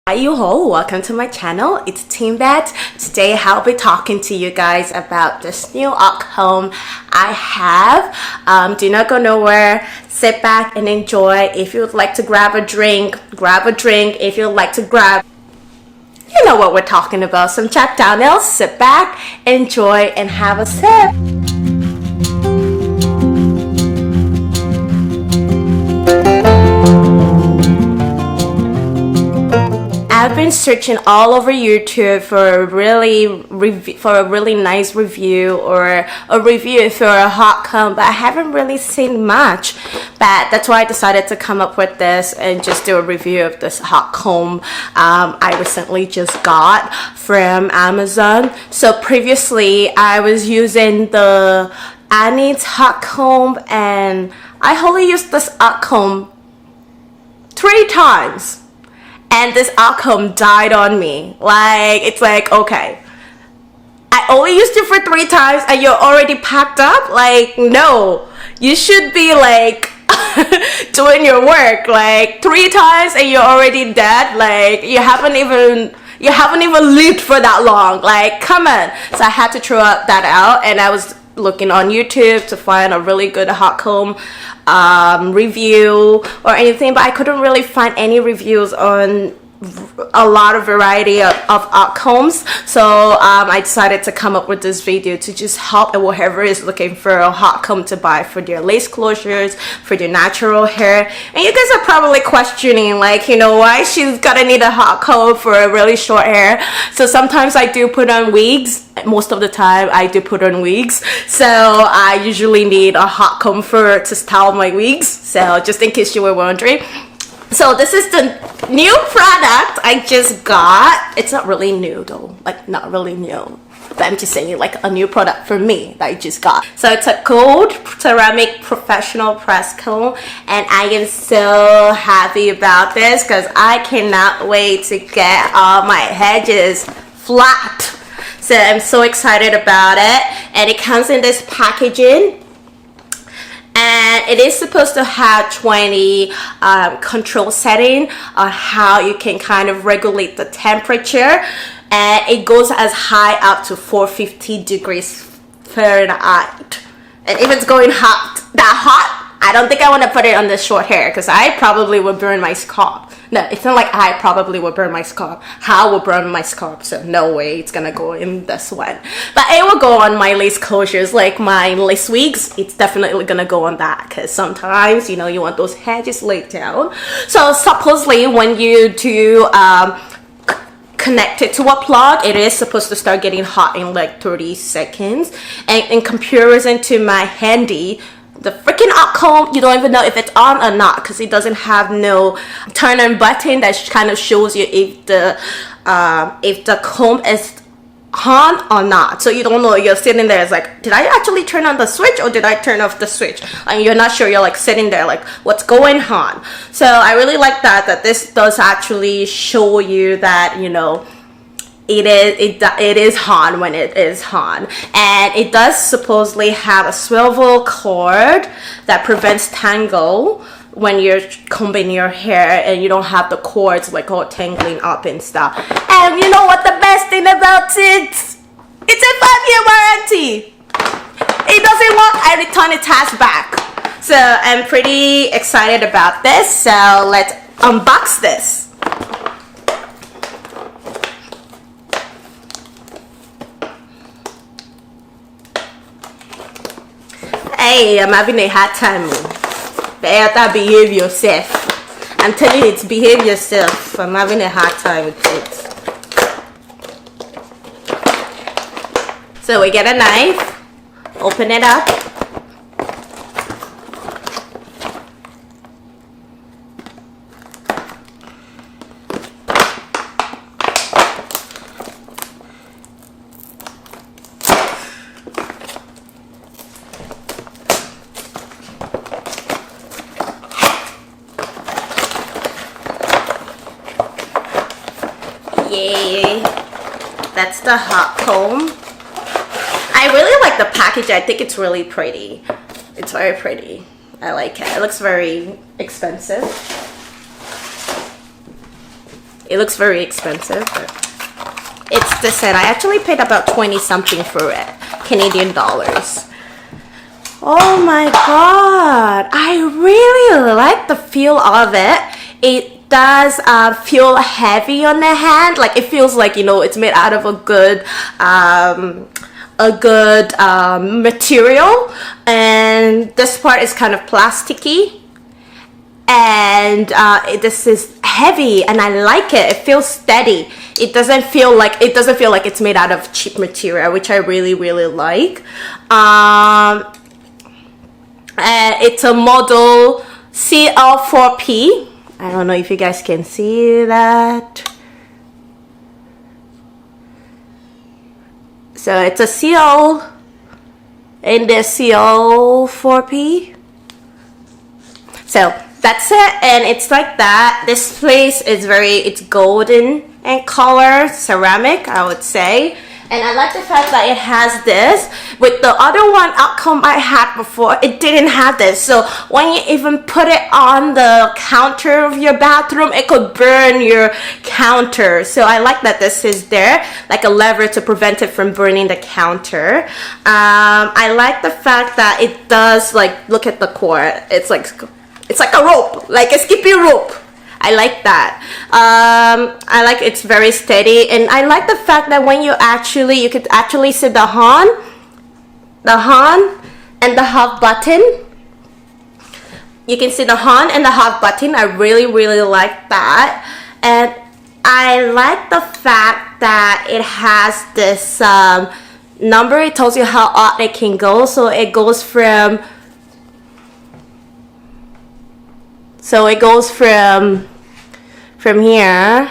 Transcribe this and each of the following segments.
Hi you all, welcome to my channel. It's Team Bet. Today I'll be talking to you guys about this new arc home I have. Do not go nowhere. Sit back and enjoy. If you would like to grab a drink. If you would like to grab, you know what we're talking about, some Jack Daniels. Sit back, enjoy, and have a sip. I've been searching all over YouTube for a really nice review or a review for a hot comb, but I haven't really seen much. But that's why I decided to come up with this and just do a review of this hot comb I recently just got from Amazon. So previously I was using the Andis hot comb, and I only used this hot comb 3 times. And this outcome died on me. It's like, okay, I only used it for 3 times and you're already packed up? No, you should be doing your work 3 times and you're already dead. You haven't even lived for that long. Come on. So I had to throw that out, and I was looking on YouTube to find a really good hot comb review or anything, but I couldn't really find any reviews on a lot of variety of hot combs. So I decided to come up with this video to just help whoever is looking for a hot comb to buy for their lace closures, for their natural hair. And you guys are probably questioning, why she's gonna need a hot comb for a really short hair. So sometimes I do put on wigs. Most of the time I do put on wigs, so I usually need a hot comb to style my wigs. So just in case you were wondering, so this is the new product I just got. It's not really new though, not really new, but I'm just saying a new product for me that I just got. So it's a gold ceramic professional press comb, and I am so happy about this because I cannot wait to get all my edges flat. So I'm so excited about it, and it comes in this packaging, and it is supposed to have 20 control setting on how you can kind of regulate the temperature, and it goes as high up to 450 degrees Fahrenheit. And if it's going that hot, I don't think I want to put it on the short hair because I probably would burn my scalp. No, it's not like I probably will burn my scalp. How will burn my scalp? So no way it's gonna go in this one. But it will go on my lace closures, like my lace wigs. It's definitely gonna go on that because sometimes, you want those edges laid down. So supposedly when you do connect it to a plug, it is supposed to start getting hot in 30 seconds. And in comparison to my handy, the freaking hot comb, you don't even know if it's on or not because it doesn't have no turn on button that kind of shows you if the comb is on or not. So you don't know. You're sitting there, it's did I actually turn on the switch or did I turn off the switch? And you're not sure. You're sitting there what's going on. So I really like that this does actually show you that it is on when it is on, and it does supposedly have a swivel cord that prevents tangle when you're combing your hair, and you don't have the cords all tangling up and stuff. And you know what the best thing about it? It's a 5-year warranty. It doesn't work every time it has back. So I'm pretty excited about this. So let's unbox this. Hey, I'm having a hard time. Better behave yourself. I'm telling you, it's behave yourself. I'm having a hard time with it. So we get a knife, open it up. Yay, that's the hot comb. I really like the package. I think it's really pretty. It's very pretty. I like it. It looks very expensive. It looks very expensive, but it's decent. I actually paid about 20 something for it, Canadian dollars. Oh my god, I really like the feel of it. It does feel heavy on the hand. Like, it feels like, you know, it's made out of a good material, and this part is kind of plasticky, and this is heavy, and I like it. It feels steady. It doesn't feel like it's made out of cheap material, which I really like. And it's a model CL4P. I don't know if you guys can see that. So it's a CL in the CL4P. So that's it, and it's like that. This place is it's golden in color, ceramic, I would say. And I like the fact that it has this. With the other one outcome I had before, it didn't have this. So when you even put it on the counter of your bathroom, it could burn your counter. So I like that this is there, like a lever to prevent it from burning the counter. I like the fact that it does, like, look at the cord. It's like a rope, like a skippy rope. I like that. I like it's very steady, and I like the fact that when you could actually see the horn and the half button. You can see the horn and the half button. I really like that, and I like the fact that it has this number. It tells you how hot it can go, so it goes from. So it goes from here,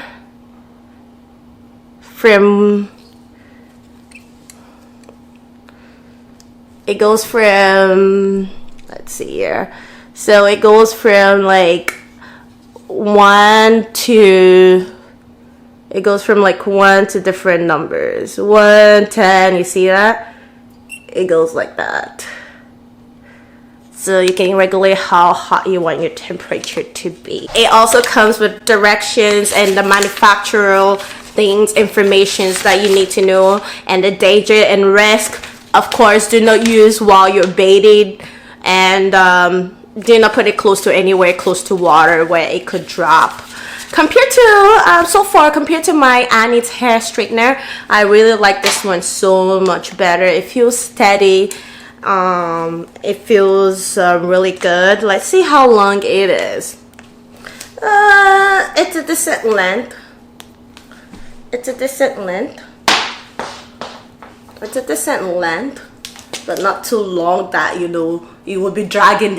let's see here. So it goes from like 1 to different numbers. 1, 10, you see that? It goes like that. So you can regulate how hot you want your temperature to be. It also comes with directions and the manufacturer things, informations that you need to know, and the danger and risk. Of course, do not use while you're bathing, and do not put it close to anywhere close to water where it could drop. Compared to my Andis hair straightener, I really like this one so much better. It feels steady. It feels really good. Let's see how long it is. It's a decent length. It's a decent length, but not too long that, you know, it will be dragging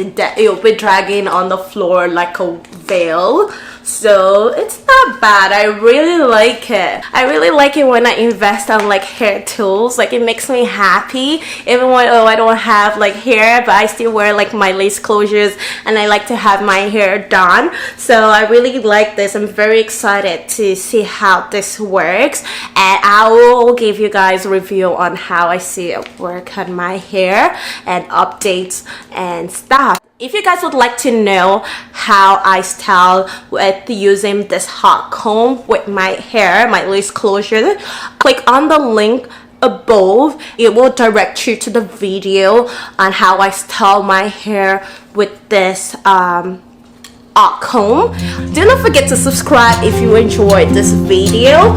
on the floor like a veil. So it's not bad. I really like it. I really like it when I invest on like hair tools. Like, it makes me happy, even when I don't have like hair, but I still wear like my lace closures and I like to have my hair done. So I really like this. I'm very excited to see how this works, and I will give you guys a review on how I see it work on my hair and updates and stuff. If you guys would like to know how I style with using this hot comb with my hair, my lace closure, click on the link above. It will direct you to the video on how I style my hair with this hot comb. Do not forget to subscribe if you enjoyed this video.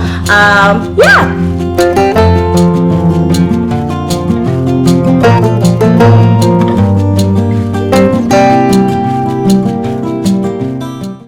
Yeah.